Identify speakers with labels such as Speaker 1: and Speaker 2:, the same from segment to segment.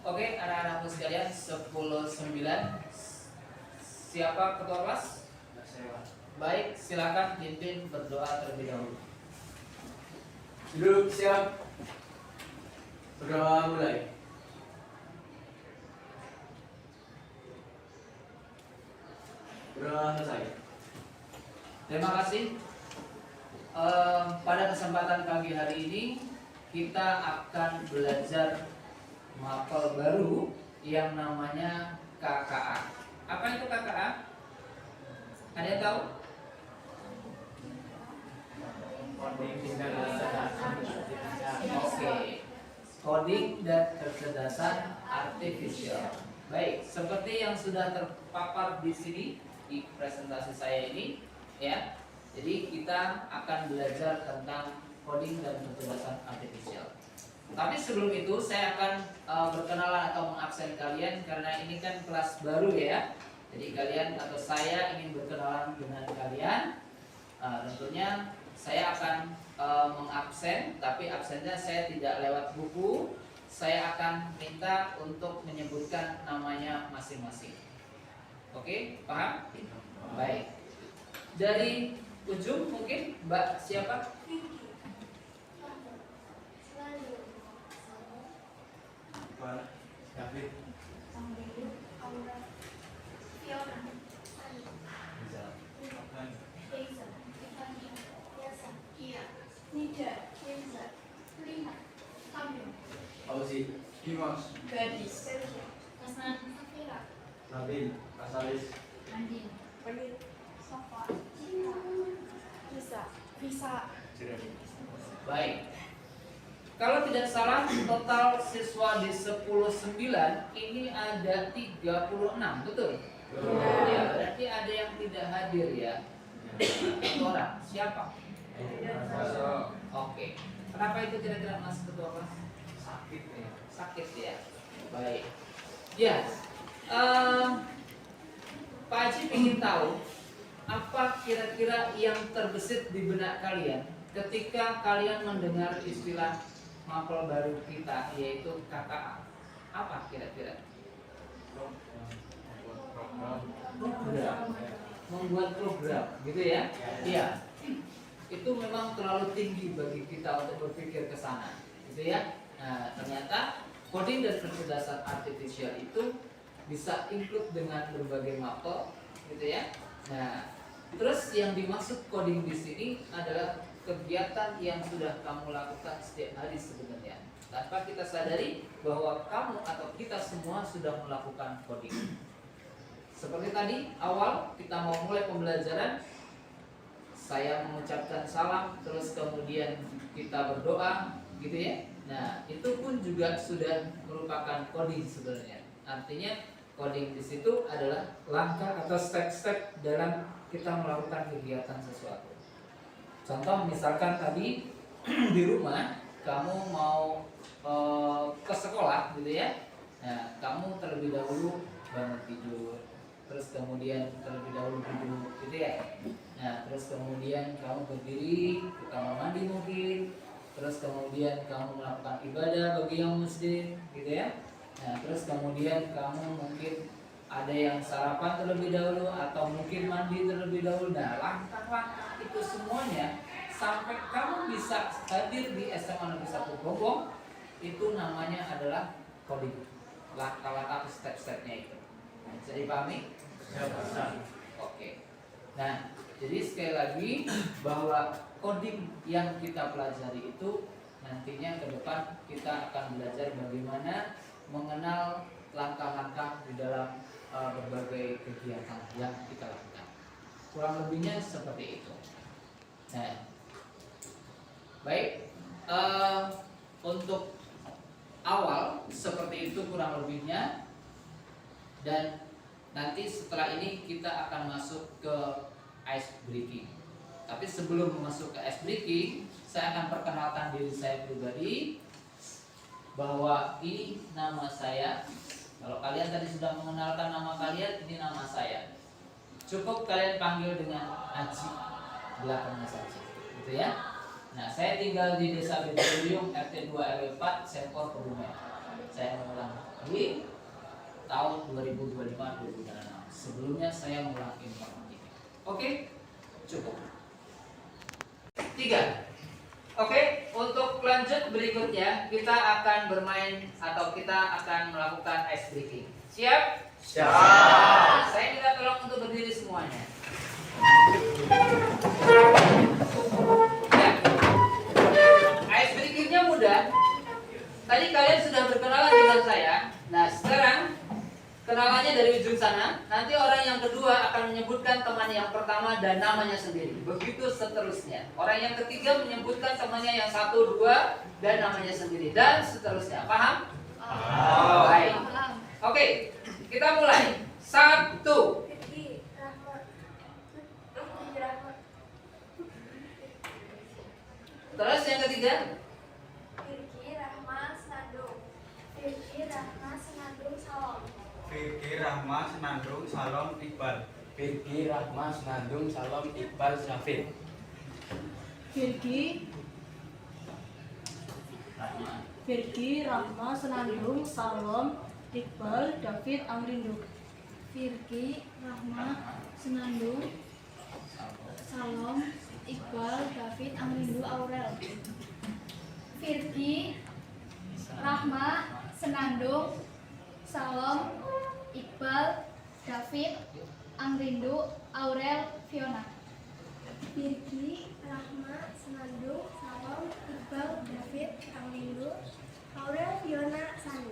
Speaker 1: Oke, anak-anakku sekalian, 10-9. Siapa ketua kelas? Baik, silakan pimpin berdoa terlebih dahulu.
Speaker 2: Duduk siap. Berdoa mulai. Berdoa selesai.
Speaker 1: Terima kasih. Pada kesempatan pagi hari ini kita akan belajar mapel baru yang namanya KKA. Apa itu KKA? Ada yang tahu? Oke, coding dan kecerdasan artifisial. Baik, seperti yang sudah terpapar di sini di presentasi saya ini, ya. Jadi kita akan belajar tentang coding dan kecerdasan artifisial. Tapi sebelum itu saya akan berkenalan atau mengabsen kalian karena ini kan kelas baru ya. Jadi kalian atau saya ingin berkenalan dengan kalian. Tentunya saya akan mengabsen, tapi absennya saya tidak lewat buku. Saya akan minta untuk menyebutkan namanya masing-masing. Oke, paham? Baik. Dari ujung mungkin Mbak siapa?
Speaker 2: David. Auzi. Dimas.
Speaker 3: Gadis. Hasan.
Speaker 2: Nabil. Asalis.
Speaker 3: Andin. Pelit. Safa. Bisa.
Speaker 1: Baik. Kalau tidak salah total siswa di 10-9 ini ada 36, betul? Ya, berarti ada yang tidak hadir ya. Satu orang, siapa? Oke. Kenapa itu kira-kira Mas Ketua Kelas?
Speaker 2: Sakit ya.
Speaker 1: Sakit ya. Baik. Ya. Pak Haji ingin tahu apa kira-kira yang terbesit di benak kalian ketika kalian mendengar istilah mapel baru kita yaitu KKA. Apa kira-kira? Membuat program, gitu ya? Iya. Itu memang terlalu tinggi bagi kita untuk berpikir ke sana, gitu ya. Nah, ternyata coding dan kecerdasan artifisial itu bisa include dengan berbagai mapel, gitu ya. Nah, terus yang dimaksud coding di sini adalah kegiatan yang sudah kamu lakukan setiap hari sebenarnya. Tanpa kita sadari bahwa kamu atau kita semua sudah melakukan coding. Seperti tadi awal kita mau mulai pembelajaran, saya mengucapkan salam, terus kemudian kita berdoa, gitu ya. Nah, itu pun juga sudah merupakan coding sebenarnya. Artinya coding di situ adalah langkah atau step-step dalam kita melakukan kegiatan sesuatu. Contoh misalkan tadi di rumah kamu mau ke sekolah, gitu ya. Nah, kamu terlebih dahulu bangun tidur, terus kemudian terlebih dahulu duduk, gitu ya. Nah, terus kemudian kamu berdiri ke kamar mandi mungkin, terus kemudian kamu melakukan ibadah bagi yang muslim, gitu ya. Nah, terus kemudian kamu mungkin ada yang sarapan terlebih dahulu atau mungkin mandi terlebih dahulu. Nah, langkah-langkah itu semuanya sampai kamu bisa hadir di SMA Negeri 1 Gombong, itu namanya adalah coding. Langkah-langkah step-stepnya itu. Bisa dipahami? Oke. Nah, jadi sekali lagi bahwa coding yang kita pelajari itu nantinya ke depan kita akan belajar bagaimana mengenal langkah-langkah di dalam berbagai kegiatan yang kita lakukan. Kurang lebihnya seperti itu. Nah, baik, untuk awal seperti itu kurang lebihnya, dan nanti setelah ini kita akan masuk ke ice breaking. Tapi sebelum masuk ke ice breaking, saya akan perkenalkan diri saya pribadi bahwa ini nama saya. Kalau kalian tadi sudah mengenalkan nama kalian, ini nama saya. Cukup kalian panggil dengan Aji, belakangnya saja, gitu ya. Nah, saya tinggal di Desa Beduriung, RT 2 RW 4, Sempor, Kebumen. Saya mengulang, di tahun 2025-2026. Sebelumnya saya mengulang informasi. Oke, cukup. 3. Oke, untuk lanjut berikutnya kita akan bermain atau kita akan melakukan ice breaking. Siap?
Speaker 2: Siap.
Speaker 1: Saya minta tolong untuk berdiri semuanya. Ya. Ice breakingnya mudah. Tadi kalian sudah berkenalan dengan saya. Nah, sekarang kenalannya dari ujung sana. Nanti orang yang kedua akan menyebutkan teman yang pertama dan namanya sendiri. Begitu seterusnya. Orang yang ketiga menyebutkan temannya yang 1, 2 dan namanya sendiri. Dan seterusnya. Paham? Baik. Oke, kita mulai. 1.
Speaker 3: Firki, Rahma, Rahma,
Speaker 1: Terus yang ketiga.
Speaker 3: Firki, Rahma, Senandung, Firki, Rahma, Senandung, Salom,
Speaker 2: Fikri Rahma Senandung Salom Iqbal.
Speaker 4: Firki Rahma Senandung Salom Iqbal Syafid.
Speaker 5: Firki Rahma Senandung Salom Iqbal David Amrindo.
Speaker 3: Firki, Rahma, Senandung, Salom, Iqbal, David, Amrindu, Aurel. Firki, Rahma, Senandung, Salom, Iqbal, David, Amrindu, Aurel, Fiona. Firki, Rahma, Senandung, Salom, Iqbal, David, Amrindu, Aurel, Fiona, Sani.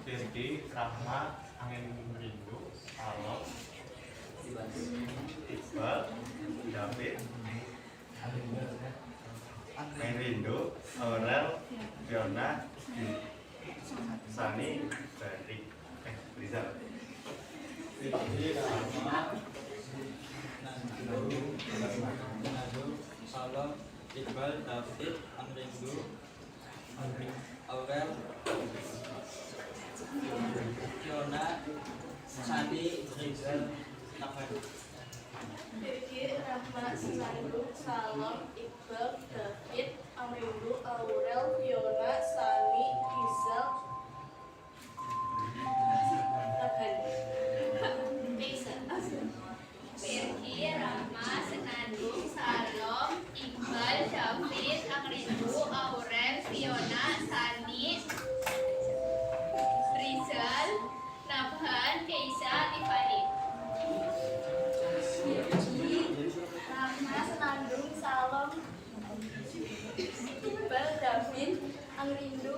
Speaker 6: Firki, Rahma, Angin Rindu, Salom, Iqbal, David, Angin Rindu, Aurel, Fiona, Sani, Batik, Rizal.
Speaker 4: Firki Rahma Senandung Salom Iqbal David Amrindo Aurel Fiona Sani Rizal Nafan.
Speaker 3: Firki, Rahma, Senandung, Salom, Iqbal, David, Amrindu, Aurel, Fiona, Sani, Rizal,
Speaker 7: Firki, Rahma, Senandung, Salom, Iqbal, David, Amrindu, Aurel, Fiona, Sani, Rizal, Nabhan, Keisha, Tiffany.
Speaker 3: Rahma, Senandung, Salom, Iqbal, David, Amrindu,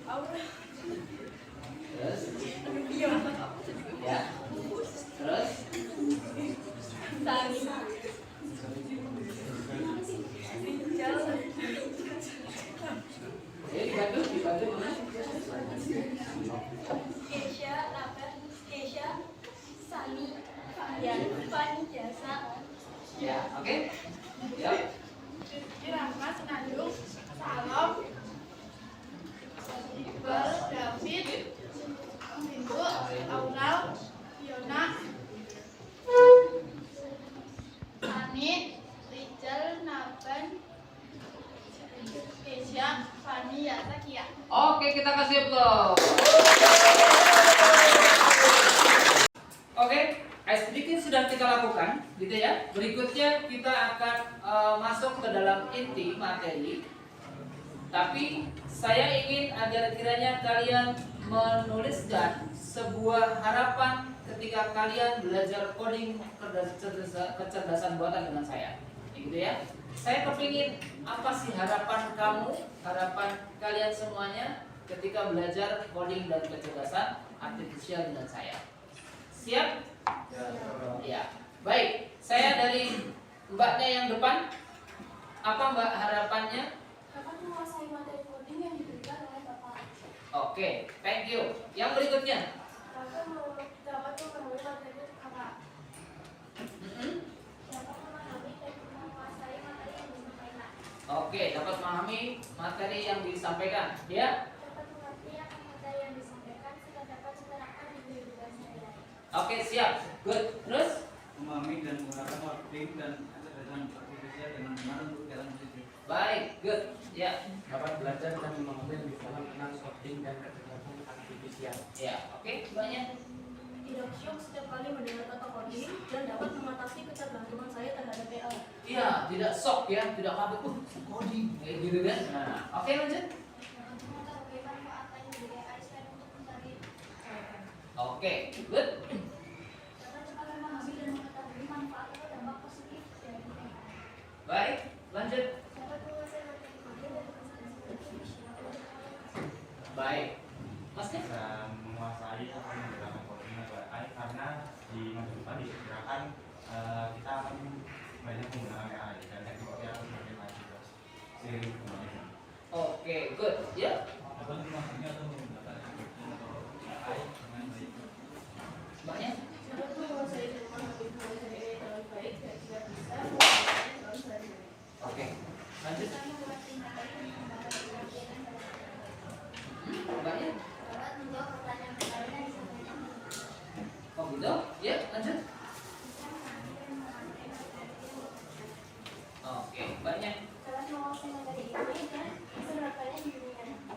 Speaker 3: Aurel,
Speaker 1: Terus.
Speaker 3: Fiona,
Speaker 1: Ya. Terus.
Speaker 3: Sani, Rizal,
Speaker 1: Dibantu mana?
Speaker 3: Keisha, Nabhan, Keisha, Sani, Fahyan, Fani, Jasa.
Speaker 1: Ya, oke. Ya.
Speaker 3: Firki, Rahma, Senandung, Salom, Iqbal, David, Amrindu, Aurel, Fiona, Sani, Rizal, Nabhan, Keisha, Fani, Yasa, Kia.
Speaker 1: Oke, kita kasih aplaus. Oke, ice breaking sudah kita lakukan, gitu ya. Berikutnya kita akan masuk ke dalam inti materi. Tapi saya ingin agar kiranya kalian menuliskan sebuah harapan ketika kalian belajar coding kecerdasan buatan dengan saya, gitu ya. Saya kepingin apa sih harapan kamu, harapan kalian semuanya ketika belajar coding dan kecerdasan artifisial dengan saya. Siap? Ya. Baik, saya dari mbaknya yang depan. Apa mbak harapannya?
Speaker 3: Dapat menguasai materi coding yang diberikan oleh Bapak.
Speaker 1: Oke, thank you. Yang berikutnya.
Speaker 3: Dapat memahami materi Bapak.
Speaker 1: Mm-mm.
Speaker 3: Dapat memahami dan menguasai materi yang disampaikan.
Speaker 1: Oke, dapat memahami materi yang disampaikan. Ya.
Speaker 3: Dapat mengerti akan materi yang disampaikan sehingga dapat diterapkan di kehidupan sehari-hari.
Speaker 1: Oke, siap. Good. Terus?
Speaker 2: Memahami dan menggunakan coding dan kecerdasan artifisial dengan benar untuk jalan positif.
Speaker 1: Baik, good. Ya.
Speaker 4: Dapat belajar dan mengambil di dalam tentang coding dan kecerdasan artifisial
Speaker 1: Ya, oke, banyak.
Speaker 5: Tidak syok setiap kali mendengar kata coding dan dapat mengatasi ketergantungan saya terhadap AI.
Speaker 1: Iya, tidak shock ya, tidak kaget coding kayak gitu kan. Nah, oke lanjut.
Speaker 3: Dapat mengetahui manfaat lain dari AI selain untuk mencari jawaban.
Speaker 1: Oke, good.
Speaker 3: Dapat cepat memahami dan mengetahui manfaat atau dampak positif dari AI.
Speaker 1: Baik, lanjut.
Speaker 3: Dapat menguasai materi coding dan konsentrasi artifisial untuk
Speaker 1: Baik. Masnya?
Speaker 6: Bisa menguasai atau menggunakan coding atau AI karena di masa depan diperkirakan kita akan banyak menggunakan AI dan teknologi akan semakin maju terus seiring perkembangannya.
Speaker 1: Oke, good. Ya.
Speaker 2: Dapat memahami atau menggunakan atau AI dengan baik.
Speaker 1: Mbaknya?
Speaker 5: Dapat menguasai dan memahami hal dari AI dengan baik dan jika bisa menggunakannya dalam sehari-hari.
Speaker 1: Oke. Lanjut.
Speaker 3: bisa membuat tindakan dan mengembangkan keterampilan pada masyarakat.
Speaker 1: Mbaknya?
Speaker 3: Dapat menjawab pertanyaan-pertanyaan yang disampaikan.
Speaker 1: Oh gitu? Ya, lanjut.
Speaker 3: Bisa memahami dan mengalami efek-efek yang
Speaker 1: Oke, banyak.
Speaker 3: dapat menguasai materi ini dan menerapkannya di dunia nyata.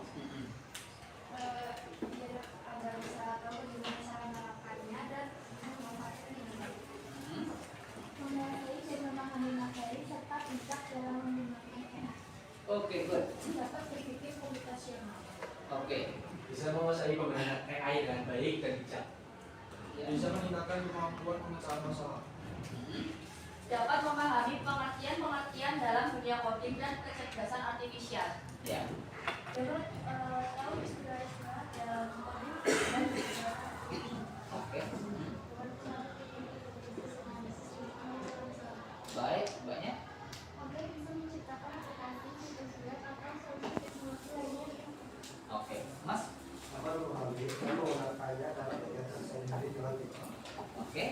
Speaker 3: Biar agar bisa tahu bagaimana cara menerapkannya dan memanfaatkan dengan baik. Menguasai dan memahami materi serta bijak dalam menggunakannya.
Speaker 1: Oke, good.
Speaker 3: Dapat berpikir komputasional.
Speaker 1: Oke.
Speaker 4: Bisa menguasai penggunaan AI dengan baik dan bijak.
Speaker 1: Ya.
Speaker 8: Bisa meningkatkan kemampuan pemecahan masalah.
Speaker 5: Dapat memahami pengertian-pengertian dalam dunia coding dan kecerdasan artifisial.
Speaker 1: Ya.
Speaker 3: Dapat tahu istilah-istilah dalam coding dan juga
Speaker 1: Oke.
Speaker 3: dapat analisis
Speaker 1: Baik, banyak.
Speaker 3: agar bisa menciptakan aplikasi tugas atau solusi teknologi lainnya yang
Speaker 1: Oke, Mas.
Speaker 8: Dapat memahami dan menggunakannya dalam kegiatan sehari-hari dengan bijak.
Speaker 1: Oke.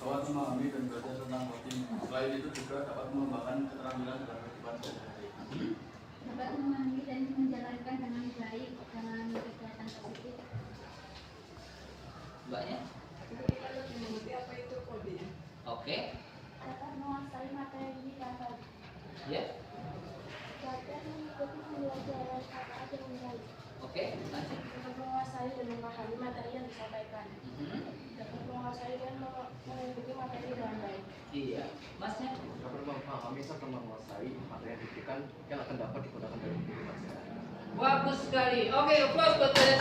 Speaker 2: Dapat memahami dan belajar tentang coding. Selain itu juga dapat mengembangkan keterampilan dalam kehidupan sehari-hari.
Speaker 3: dapat memahami dan menjalankan dengan baik dalam kegiatan positif.
Speaker 1: Banyak.
Speaker 5: Ketika lebih mengerti apa itu coding.
Speaker 1: Oke.
Speaker 3: Dapat menguasai materi dasar.
Speaker 1: Ya.
Speaker 3: Dapat mengikuti pembelajaran saat dengan baik.
Speaker 1: Oke, lanjut.
Speaker 5: Dapat menguasai dan memahami materi yang disampaikan. Dapat menguasai dan mengikuti materi dengan baik.
Speaker 1: Iya. Masnya?
Speaker 4: Dapat memahami serta menguasai materi yang diberikan yang akan dapat digunakan dalam kehidupan sehari-hari.
Speaker 1: Bagus sekali. Oke, applause buat kalian.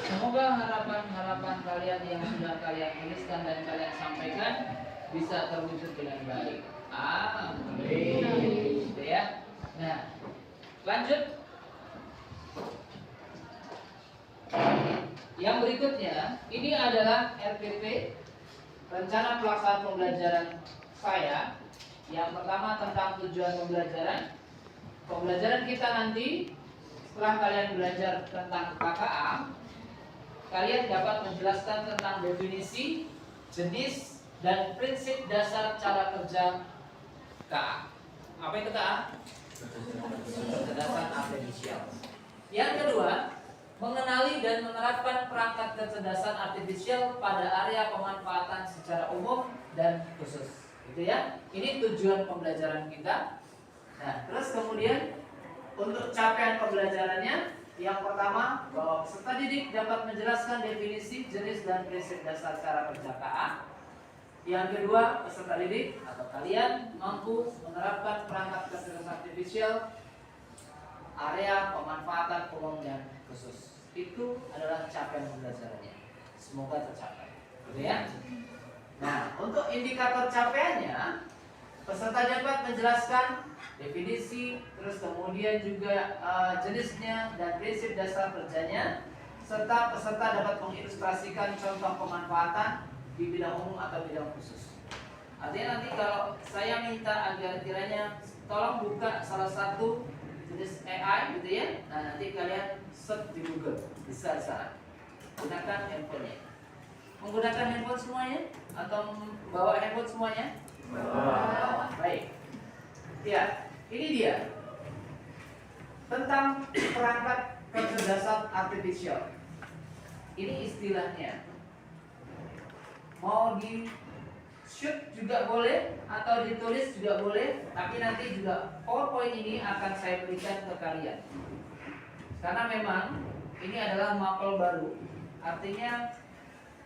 Speaker 1: Semoga harapan-harapan kalian yang sudah kalian tuliskan dan kalian sampaikan bisa terwujud dengan baik. Amin. Gitu ya. Nah, lanjut. Yang berikutnya, ini adalah RPP, rencana pelaksanaan pembelajaran saya. Yang pertama tentang tujuan pembelajaran. Pembelajaran kita nanti setelah kalian belajar tentang KKA, kalian dapat menjelaskan tentang definisi, jenis, dan prinsip dasar cara kerja KA. Apa itu KA? Kecerdasan artifisial. Yang kedua, mengenali dan menerapkan perangkat kecerdasan artifisial pada area pemanfaatan secara umum dan khusus. Gitu ya. Ini tujuan pembelajaran kita. Nah, terus kemudian untuk capaian pembelajarannya, yang pertama bahwa peserta didik dapat menjelaskan definisi, jenis, dan prinsip dasar cara kerja KA. Yang kedua, peserta didik atau kalian mampu menerapkan perangkat kecerdasan artifisial area pemanfaatan umum dan khusus. Itu adalah capaian pembelajarannya. Semoga tercapai. Gitu ya. Nah, untuk indikator capaiannya, peserta dapat menjelaskan definisi, terus kemudian juga jenisnya dan prinsip dasar kerjanya, serta peserta dapat mengilustrasikan contoh pemanfaatan di bidang umum atau bidang khusus. Artinya nanti kalau saya minta agar kiranya tolong buka salah satu jenis AI gitu ya, nah nanti kalian search di Google, bisa di sana. Gunakan handphonenya. Menggunakan handphone semuanya atau bawa handphone semuanya? Baik. Ya, ini dia tentang perangkat kecerdasan artifisial. Ini istilahnya mau di shoot juga boleh atau ditulis juga boleh, tapi nanti juga PowerPoint ini akan saya berikan ke kalian. Karena memang ini adalah mapel baru, artinya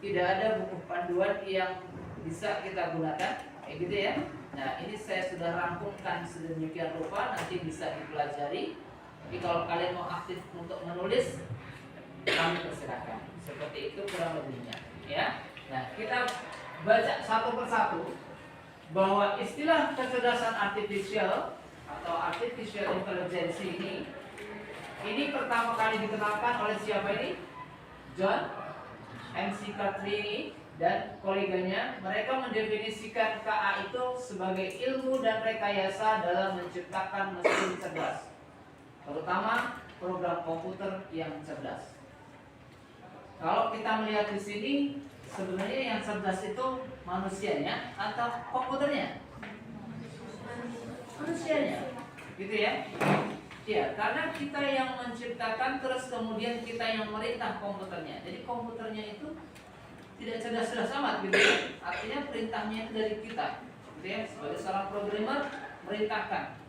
Speaker 1: tidak ada buku panduan yang bisa kita gunakan, kayak gitu ya. Nah, ini saya sudah rangkumkan sedemikian rupa, nanti bisa dipelajari. Tapi kalau kalian mau aktif untuk menulis, kami persilahkan. Seperti itu kurang lebihnya, ya. Nah, kita baca satu persatu bahwa istilah kecerdasan artifisial atau artificial intelligence ini pertama kali dikenalkan oleh siapa ini? John McCarthy dan koleganya. Mereka mendefinisikan KA itu sebagai ilmu dan rekayasa dalam menciptakan mesin cerdas, terutama program komputer yang cerdas. Kalau kita melihat di sini, sebenarnya yang cerdas itu manusianya atau komputernya? Manusianya, gitu ya? Ya, karena kita yang menciptakan, terus kemudian kita yang merintah komputernya. Jadi komputernya itu tidak cerdas-cerdas amat, gitu ya? Artinya perintahnya itu dari kita, gitu ya? Sebagai seorang programmer merintahkan,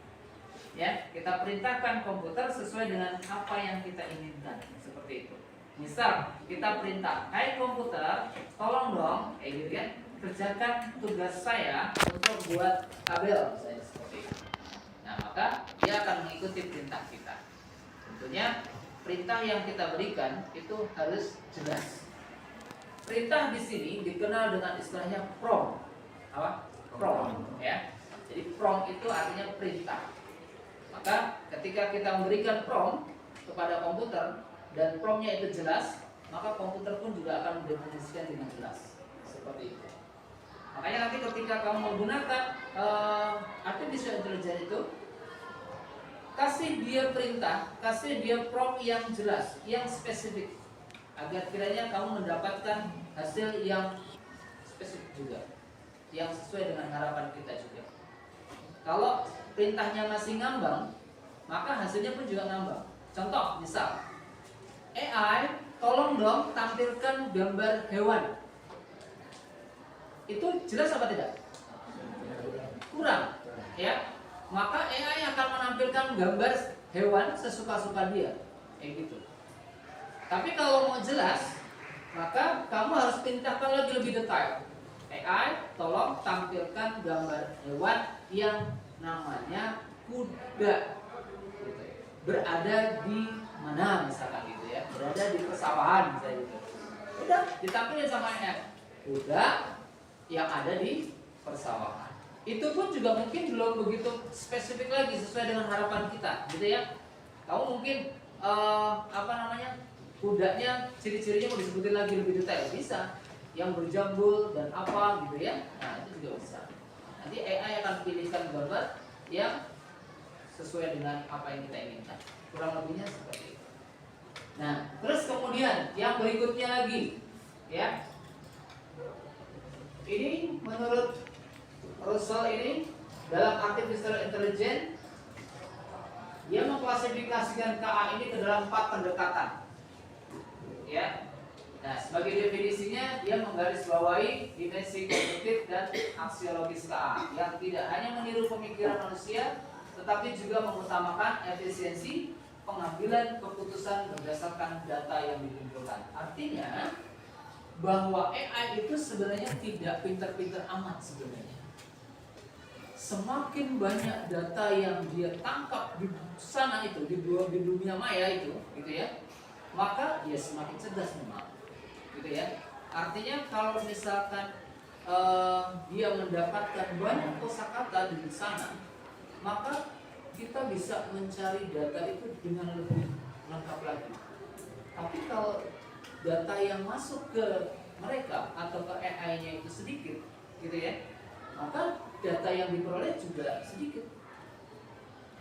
Speaker 1: ya, kita perintahkan komputer sesuai dengan apa yang kita inginkan, seperti itu. Misal kita perintah, hai komputer, tolong dong, kayak gitu kan, kerjakan tugas saya untuk buat tabel, misalnya seperti itu. Nah, maka dia akan mengikuti perintah kita. Tentunya perintah yang kita berikan itu harus jelas. Perintah di sini dikenal dengan istilahnya prompt. Apa? Prompt, ya. Jadi prompt itu artinya perintah. Maka ketika kita memberikan prompt kepada komputer dan promptnya itu jelas, maka komputer pun juga akan mendefinisikan dengan jelas. Seperti itu. Makanya nanti ketika kamu menggunakan artificial intelligence itu, kasih dia perintah, kasih dia prompt yang jelas, yang spesifik, agar kiranya kamu mendapatkan hasil yang spesifik juga, yang sesuai dengan harapan kita juga. Kalau perintahnya masih ngambang, maka hasilnya pun juga ngambang. Contoh, misal AI, tolong dong tampilkan gambar hewan. Itu jelas apa tidak? Kurang, ya. Maka AI akan menampilkan gambar hewan sesuka-suka dia, kayak gitu. Tapi kalau mau jelas, maka kamu harus perintahkan lagi lebih detail. AI, tolong tampilkan gambar hewan yang namanya kuda, berada di mana misalkan gitu ya, berada di persawahan misalnya gitu. Udah ditampilin sama AI, kuda yang ada di persawahan. Itu pun juga mungkin belum begitu spesifik lagi sesuai dengan harapan kita, gitu ya. Kamu mungkin kudanya ciri-cirinya mau disebutin lagi lebih detail, bisa. Yang berjambul dan apa gitu ya. Nah, itu juga bisa. Nanti AI akan pilihkan gambar yang sesuai dengan apa yang kita inginkan. Kurang lebihnya seperti itu. Nah, terus kemudian yang berikutnya lagi, ya. Ini menurut Russell ini dalam artificial intelligence, dia mengklasifikasikan KA ini ke dalam 4 pendekatan. Ya. Nah, sebagai definisinya dia menggarisbawahi dimensi kognitif dan aksiologis KA yang tidak hanya meniru pemikiran manusia, tetapi juga mengutamakan efisiensi pengambilan keputusan berdasarkan data yang dikumpulkan. Artinya bahwa AI itu sebenarnya tidak pintar-pintar amat sebenarnya. Semakin banyak data yang dia tangkap di sana itu, di dunia maya itu, gitu ya, maka dia semakin cerdas memang, gitu ya. Artinya kalau misalkan dia mendapatkan banyak kosakata di sana, maka kita bisa mencari data itu dengan lebih lengkap lagi. Tapi kalau data yang masuk ke mereka atau ke AI-nya itu sedikit, gitu ya, maka data yang diperoleh juga sedikit.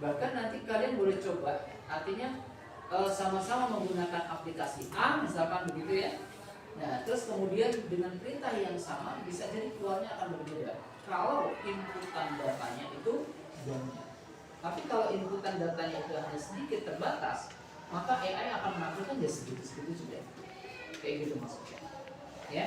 Speaker 1: Bahkan nanti kalian boleh coba, artinya sama-sama menggunakan aplikasi A misalkan begitu ya. Nah, terus kemudian dengan perintah yang sama bisa jadi keluarnya akan berbeda kalau inputan datanya itu banyak. Tapi kalau inputan datanya itu hanya sedikit terbatas, maka AI akan menampilkan ya segitu-segitu juga. Kayak gitu maksudnya. Ya.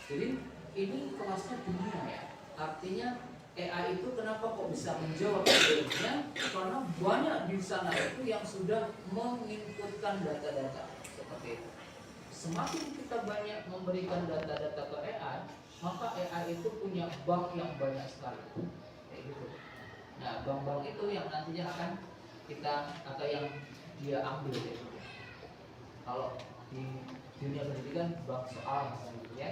Speaker 1: Jadi ini kelasnya dunia ya. Artinya AI itu kenapa kok bisa menjawab algoritmanya? Karena banyak di sana itu yang sudah menginputkan data-data seperti itu. Semakin kita banyak memberikan data-data ke AI, maka AI itu punya bank yang banyak sekali. Kayak gitu. Nah, bank-bank itu yang nantinya akan kita atau yang dia ambil gitu. Kalau di dunia pendidikan bank soal misalnya gitu ya.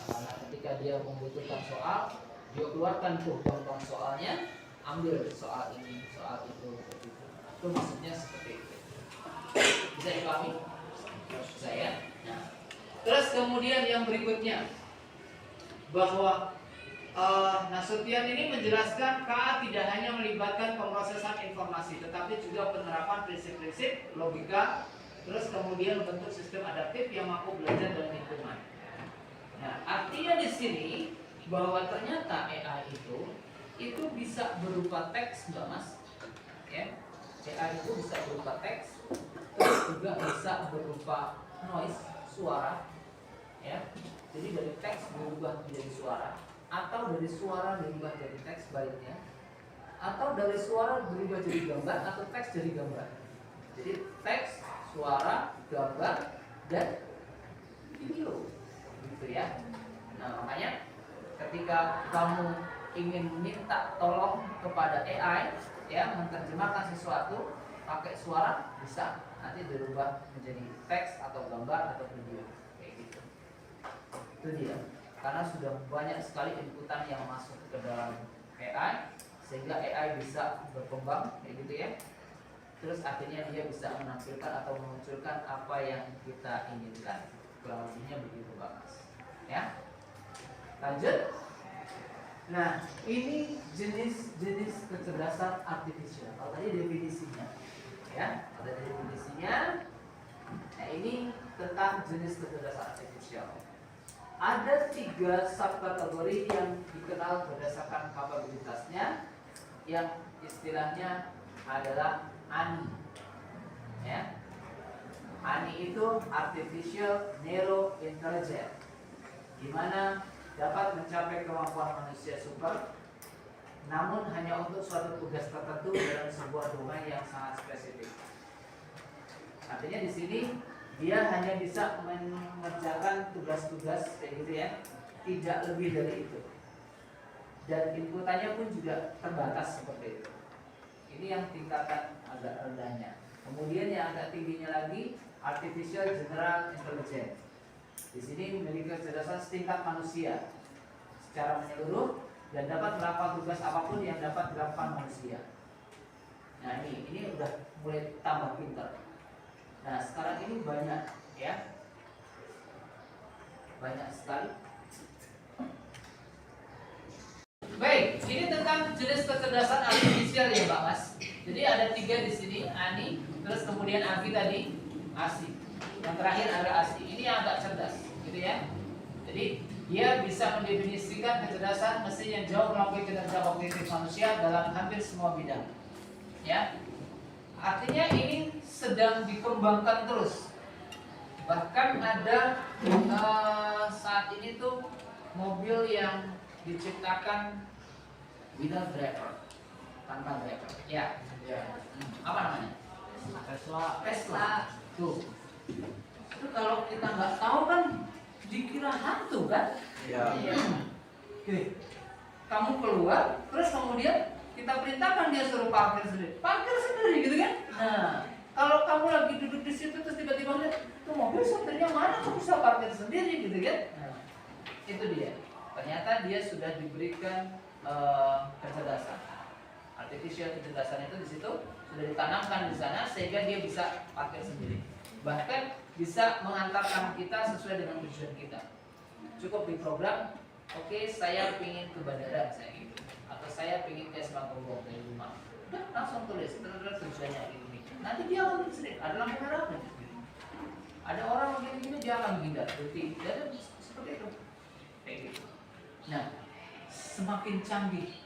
Speaker 1: Nah, ketika dia membutuhkan soal, dia keluarkan tuh bank soalnya, ambil soal ini, soal itu, begitu. Itu maksudnya seperti itu. Bisa dipahami? Saya. Nah, terus kemudian yang berikutnya bahwa Nasution ini menjelaskan KA tidak hanya melibatkan pemrosesan informasi, tetapi juga penerapan prinsip-prinsip logika, terus kemudian bentuk sistem adaptif yang mampu belajar dalam lingkungan. Nah, artinya di sini bahwa ternyata AI itu bisa berupa teks, Mbak Mas. Ya, AI itu bisa berupa teks, terus juga bisa berupa noise, suara. Ya, jadi dari teks berubah menjadi suara, atau dari suara berubah jadi teks baliknya, atau dari suara berubah jadi gambar, atau teks jadi gambar. Jadi teks, suara, gambar, dan video, gitu ya. Nah, makanya ketika kamu ingin minta tolong kepada AI ya menerjemahkan sesuatu pakai suara, bisa nanti berubah menjadi teks atau gambar atau video kayak gitu. Itu dia. Karena sudah banyak sekali inputan yang masuk ke dalam AI sehingga AI bisa berkembang kayak gitu ya. Terus akhirnya dia bisa menampilkan atau memunculkan apa yang kita inginkan. Kurang lebihnya begitu, Pak Mas. Ya. Lanjut. Nah, ini jenis-jenis kecerdasan artifisial. Kalau tadi definisinya, ya, ada definisinya. Nah, ini tentang jenis kecerdasan artifisial. Ada 3 subkategori yang dikenal berdasarkan kapabilitasnya, yang istilahnya adalah ANI. Ya, ANI itu Artificial Narrow Intelligence, di mana dapat mencapai kemampuan manusia super, namun hanya untuk suatu tugas tertentu dalam sebuah domain yang sangat spesifik. Artinya di sini dia hanya bisa mengerjakan tugas-tugas kayak gitu ya, tidak lebih dari itu. Dan inputannya pun juga terbatas seperti itu. Ini yang tingkatan agak rendahnya. Kemudian yang agak tingginya lagi Artificial General Intelligence. Di sini memiliki kecerdasan setingkat manusia secara menyeluruh dan dapat melakukan tugas apapun yang dapat dilakukan manusia. Nah, ini udah mulai tambah pintar. Nah, sekarang ini banyak ya, banyak sekali. Baik, ini tentang jenis kecerdasan artifisial ya, Pak Mas. Jadi ada 3 di sini, ANI, terus kemudian AGI tadi, ASI. Yang terakhir ada ASI. Ini yang agak cerdas, gitu ya. Jadi dia bisa mendefinisikan kecerdasan mesin yang jauh melampaui kinerja kognitif manusia dalam hampir semua bidang. Ya, artinya ini sedang dikembangkan terus. Bahkan ada saat ini tuh mobil yang diciptakan without driver, tanpa driver. Ya. Apa namanya? Tesla. Tuh. Itu kalau kita nggak tahu kan dikira hantu kan? Iya. Oke. Kamu keluar, terus kemudian kita perintahkan dia suruh parkir sendiri gitu kan? Nah, kalau kamu lagi duduk di situ terus tiba-tiba lihat tuh mobil sebenarnya mana kamu bisa parkir sendiri gitu kan? Nah, itu dia. Ternyata dia sudah diberikan kecerdasan. Artificial kecerdasan itu di situ sudah ditanamkan di sana sehingga dia bisa parkir sendiri. Bahkan bisa mengantarkan kita sesuai dengan tujuan kita. Cukup diprogram, oke, saya ingin ke bandara saya gitu, atau saya ingin ke Semarang dari rumah. Udah langsung tulis tujuannya ini. Nanti dia akan sendiri. Ada lampu merah kan? Ada orang begini dia akan menghindar. Jadi seperti itu. Kayak gitu. Nah, semakin canggih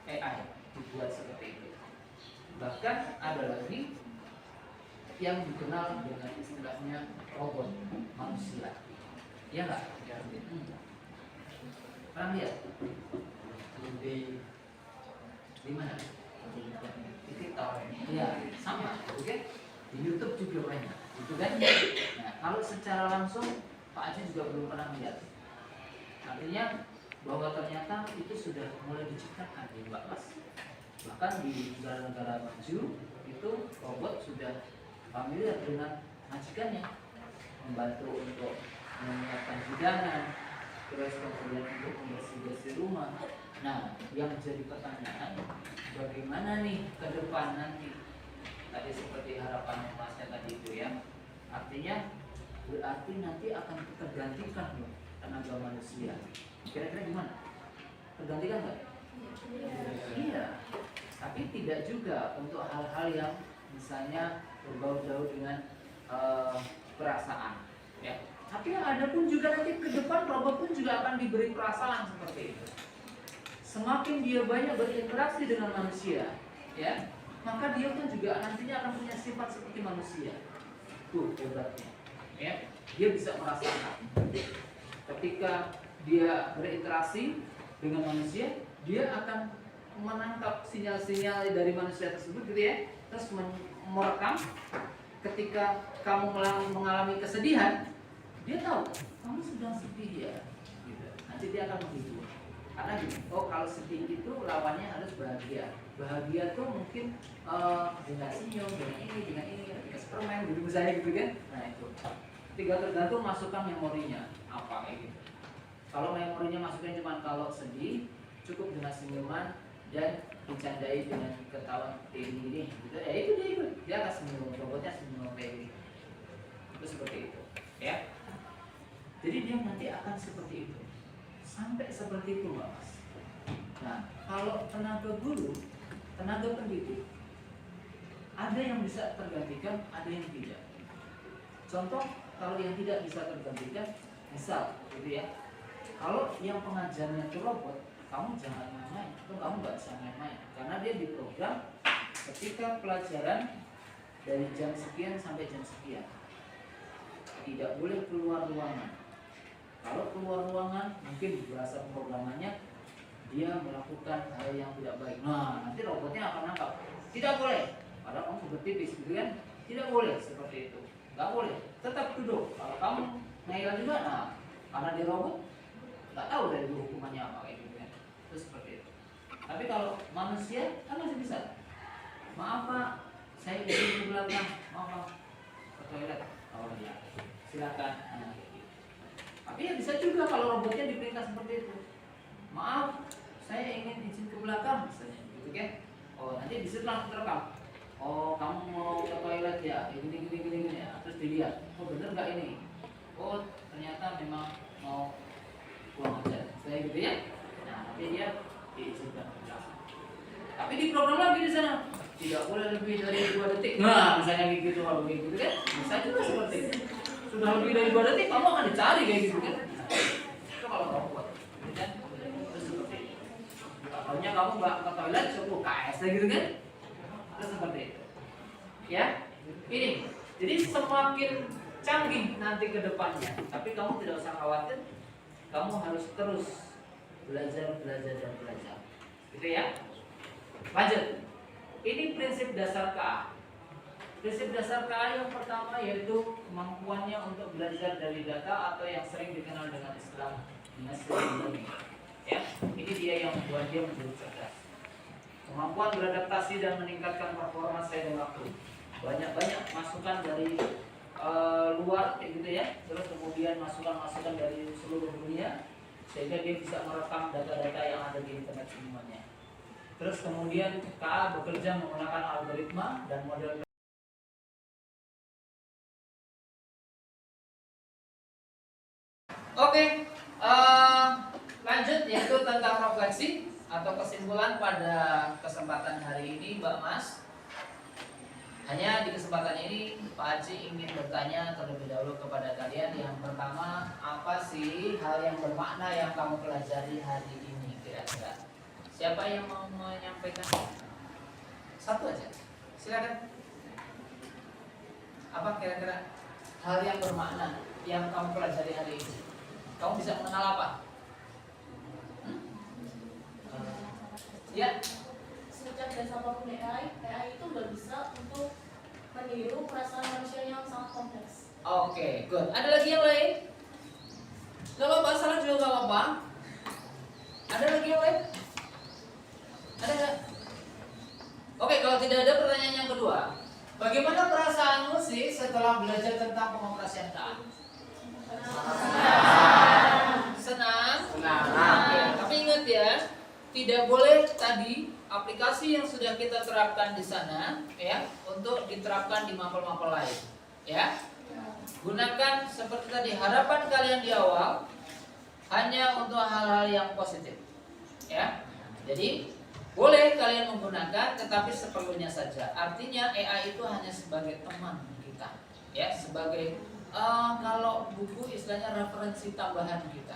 Speaker 1: AI dibuat seperti itu. Bahkan ada lagi yang dikenal dengan istilahnya robot manusia. Iya nggak? Pernah lihat? Di mana? Di TikTok. Iya, sama, oke? Di YouTube juga banyak, gitu kan? Nah, kalau secara langsung Pak Haji juga belum pernah lihat. Artinya bahwa ternyata itu sudah mulai diciptakan di Mbak Mas. Bahkan di negara-negara maju itu robot sudah familiar dengan majikannya, membantu untuk menyiapkan hidangan, terus kemudian untuk membersih-bersih rumah. Nah, yang jadi pertanyaan, bagaimana nih ke depan nanti? Tadi seperti harapan Masnya tadi itu ya. Artinya berarti nanti akan tergantikan loh tenaga manusia. Kira-kira gimana? Tergantikan nggak? Iya. Tapi tidak juga untuk hal-hal yang misalnya berbau jauh dengan perasaan. Ya. Tapi yang ada pun juga nanti ke depan robot pun juga akan diberi perasaan seperti itu. Semakin dia banyak berinteraksi dengan manusia, ya, maka dia pun juga nantinya akan punya sifat seperti manusia. Tuh hebatnya, ya, dia bisa merasakan. Ketika dia berinteraksi dengan manusia, dia akan menangkap sinyal-sinyal dari manusia tersebut, gitu ya, terus merekam. Ketika kamu mengalami kesedihan, dia tahu kamu sedang sedih ya, gitu. Nanti dia akan menghibur. Karena gini, oh kalau sedih itu lawannya harus bahagia. Bahagia tuh mungkin dengan senyum, dengan ini, dikasih permen, gitu misalnya gitu kan. Nah itu, tinggal tergantung masukkan memorinya apa kayak gitu. Kalau memorinya masuknya cuma kalau sedih, cukup dengan senyuman dan dicandai dengan ketawa ini, gitu. Ya itu dia ikut, dia akan senyum, robotnya senyum kayak gitu. Itu seperti itu, ya. Jadi dia nanti akan seperti itu. Sampai seperti itu Mbak Mas. Nah, kalau tenaga guru, tenaga pendidik, ada yang bisa tergantikan, ada yang tidak. Contoh, kalau yang tidak bisa tergantikan, misal, gitu ya. Kalau yang pengajarnya itu robot, kamu jangan main-main, atau kamu nggak bisa main-main, karena dia diprogram ketika pelajaran dari jam sekian sampai jam sekian, tidak boleh keluar ruangan. Kalau keluar ruangan, mungkin berasa programannya dia melakukan hal yang tidak baik. Nah, nanti robotnya akan nangkap. Tidak boleh. Padahal kamu bertipis, gitu kan? Tidak boleh seperti itu. Nggak boleh. Tetap duduk. Kalau kamu nailah juga, nah, karena dia robot, nggak tahu dari hukumannya apa kayak gitu kan? Itu seperti itu. Tapi kalau manusia kan masih bisa. Maaf Pak, saya izin ke belakang. Maaf Pak, ke toilet. Oh iya, silakan. Nah, tapi ya bisa juga kalau robotnya diperintah seperti itu. Maaf, saya ingin izin ke belakang misalnya, gitu kan? Oh nanti disitu langsung terekam. Oh kamu mau ke toilet ya? Gini ya. Terus dilihat. Oh bener nggak ini? Oh ternyata memang mau buang aja. Saya gitu ya. Nah nanti dia diizinkan ke belakang. Tapi di program lagi di sana tidak boleh lebih dari 2 detik. Nah misalnya gitu kalau begitu kan? Bisa juga seperti itu. Sudah lebih dari 2 detik kamu akan dicari kayak gitu kan. Itu kalau robot kan terus seperti itu. Katanya kamu nggak ke toilet cukup KS gitu kan. Terus seperti itu. Ya. Ini. Jadi semakin canggih nanti ke depannya, tapi kamu tidak usah khawatir. Kamu harus terus belajar. Gitu ya. Lanjut. Ini prinsip dasar KA. Prinsip dasar KA yang pertama yaitu kemampuannya untuk belajar dari data atau yang sering dikenal dengan istilah machine learning. Ya, ini dia yang membuat dia menjadi cerdas. Kemampuan beradaptasi dan meningkatkan performa saya dan waktu. Banyak masukan dari luar, kayak gitu ya. Terus kemudian masukan dari seluruh dunia, sehingga dia bisa merekam data-data yang ada di internet semuanya. Terus kemudian KA bekerja menggunakan algoritma dan model. Oke, lanjut yaitu tentang refleksi atau kesimpulan pada kesempatan hari ini, Mbak Mas. Hanya di kesempatan ini Pak Haji ingin bertanya terlebih dahulu kepada kalian. Yang pertama, apa sih hal yang bermakna yang kamu pelajari hari ini kira-kira? Siapa yang mau menyampaikan? Satu aja, silakan. Apa kira-kira hal yang bermakna yang kamu pelajari hari ini? Kamu bisa mengenal apa? Ya.
Speaker 5: Sejak dan siapapun AI itu nggak bisa untuk meniru perasaan manusia yang sangat kompleks.
Speaker 1: Oke, good. Ada lagi yang lain? Gak apa-apa, salah juga gak apa-apa. Ada lagi yang lain? Ada nggak? Oke, kalau tidak ada, pertanyaan yang kedua. Bagaimana perasaanmu sih setelah belajar tentang pengoperasian KA? Senang? Oke, tapi ingat ya, tidak boleh tadi aplikasi yang sudah kita terapkan di sana ya untuk diterapkan di mapel-mapel lain. Ya. Gunakan seperti tadi harapan kalian di awal hanya untuk hal-hal yang positif. Ya. Jadi boleh kalian menggunakan tetapi seperlunya saja. Artinya AI itu hanya sebagai teman kita. Ya, sebagai kalau buku istilahnya referensi tambahan kita.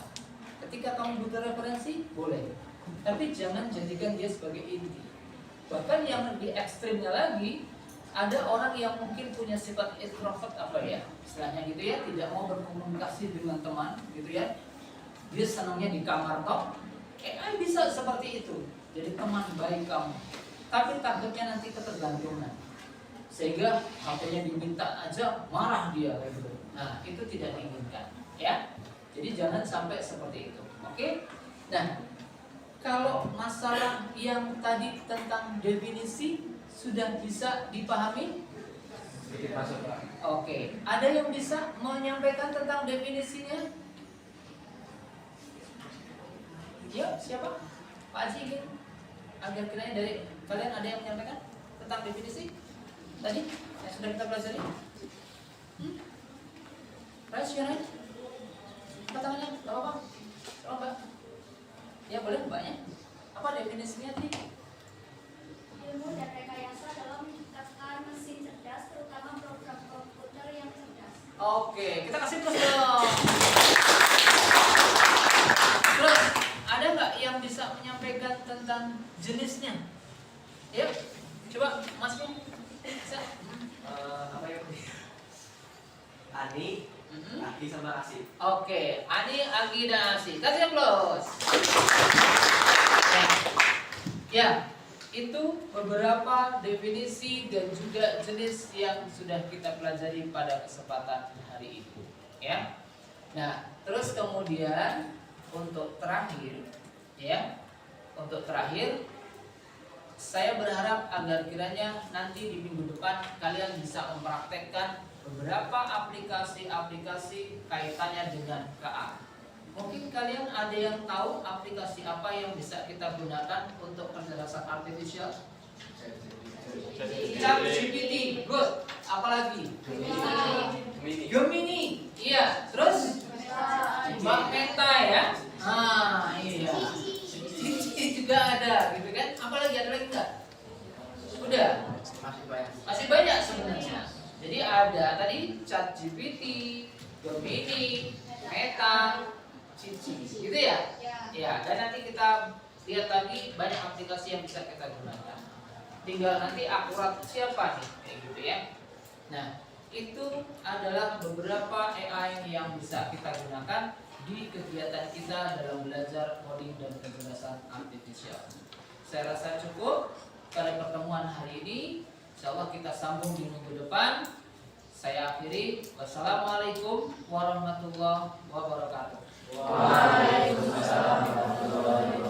Speaker 1: Ketika kamu butuh referensi, boleh. Tapi jangan jadikan dia sebagai inti. Bahkan yang lebih ekstrimnya lagi, ada orang yang mungkin punya sifat introvert apa ya, istilahnya gitu ya, tidak mau berkomunikasi dengan teman gitu ya. Dia senangnya di kamar tok. AI bisa seperti itu. Jadi teman baik kamu. Tapi takutnya nanti ketergantungan. Sehingga HP-nya diminta aja marah dia gitu. Nah, itu tidak diinginkan, ya. Jadi jangan sampai seperti itu. Oke? Nah, kalau masalah yang tadi tentang definisi sudah bisa dipahami? Oke, ada yang bisa menyampaikan tentang definisinya? Ya, siapa? Pak Haji ingin agar kiranya dari kalian ada yang menyampaikan tentang definisi tadi yang sudah kita pelajari? Raise your hand. Angkat tangannya, gak apa-apa. Tolong Mbak. Ya boleh Mbaknya. Apa definisinya tadi?
Speaker 3: Ilmu dan rekayasa dalam menciptakan mesin cerdas, terutama program komputer yang cerdas.
Speaker 1: Oke, kita kasih terus dong. Terus, ada nggak yang bisa menyampaikan tentang jenisnya? Yuk, coba Masnya. Bisa?
Speaker 9: Apa ya? Ani, Agi sama Asi.
Speaker 1: Oke, Ani, Agi, dan Asi. Kasih aplaus. Ya, itu beberapa definisi dan juga jenis yang sudah kita pelajari pada kesempatan hari ini. Ya. Nah, terus kemudian untuk terakhir, ya, untuk terakhir, saya berharap agar kiranya nanti di minggu depan kalian bisa mempraktekkan beberapa aplikasi-aplikasi kaitannya dengan KA. Mungkin kalian ada yang tahu aplikasi apa yang bisa kita gunakan untuk kecerdasan artificial? ChatGPT, good. Apalagi? Gemini, iya. Terus? Mbak Meta ya? Ah, iya. Ini juga ada, gitu kan? Apalagi ada lagi nggak? Udah. Masih banyak sebenarnya. Jadi ada tadi ChatGPT, Gemini, Meta, Cici, gitu ya? Ya, dan nanti kita lihat lagi banyak aplikasi yang bisa kita gunakan. Tinggal nanti akurat siapa nih, kayak gitu ya. Nah, itu adalah beberapa AI yang bisa kita gunakan di kegiatan kita dalam belajar coding dan kecerdasan artificial. Saya rasa cukup pada pertemuan hari ini. Insyaallah kita sambung di minggu depan. Saya akhiri. Wassalamualaikum warahmatullahi wabarakatuh.
Speaker 9: Waalaikumsalam warahmatullahi wabarakatuh.